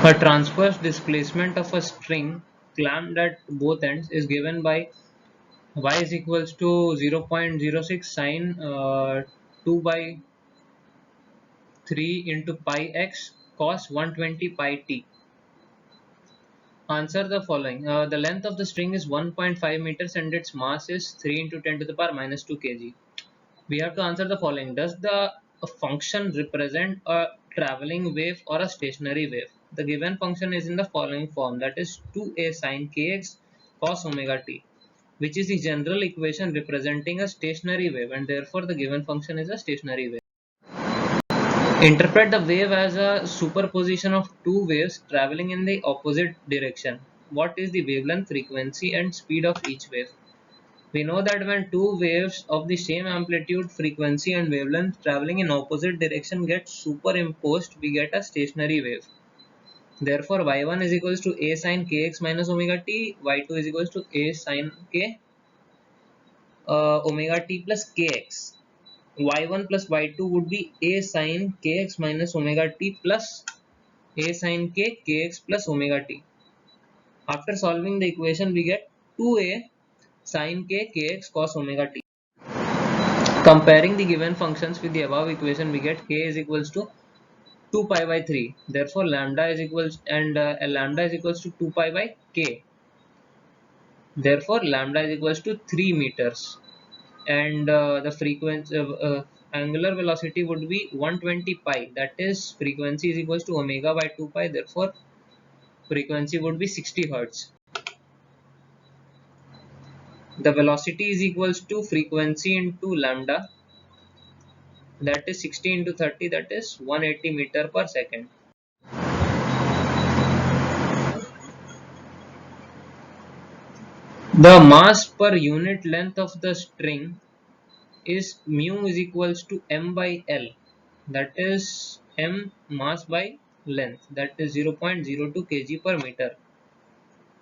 A transverse displacement of a string clamped at both ends is given by y is equals to 0.06 sine 2 by 3 into pi x cos 120 pi t. Answer the following. The length of the string is 1.5 meters and its mass is 3 into 10 to the power minus 2 kg. We have to answer the following. Does the function represent a traveling wave or a stationary wave? The given function is in the following form, that is 2a sine kx cos omega t, which is the general equation representing a stationary wave, and therefore the given function is a stationary wave. Interpret the wave as a superposition of two waves traveling in the opposite direction. What is the wavelength, frequency, and speed of each wave? We know that when two waves of the same amplitude, frequency, and wavelength traveling in opposite direction get superimposed, we get a stationary wave. Therefore, y1 is equals to a sine kx minus omega t, y2 is equals to a sine k omega t plus kx. y1 plus y2 would be a sine kx minus omega t plus a sine k kx plus omega t. After solving the equation, we get 2a sine k kx cos omega t. Comparing the given functions with the above equation, we get k is equals to 2 pi by 3. Therefore, lambda is equals lambda is equals to 2 pi by k. Therefore, lambda is equals to 3 meters. And the frequency angular velocity would be 120 pi, that is frequency is equals to omega by 2 pi, therefore frequency would be 60 hertz. The velocity is equals to frequency into lambda, that is 60 into 30, that is 180 meter per second. The mass per unit length of the string is mu is equals to m by L, that is m mass by length, that is 0.02 kg per meter.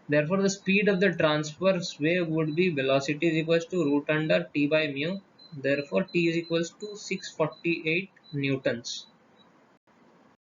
Therefore, the speed of the transverse wave would be velocity is equals to root under t by mu. Therefore, t is equals to 648 newtons.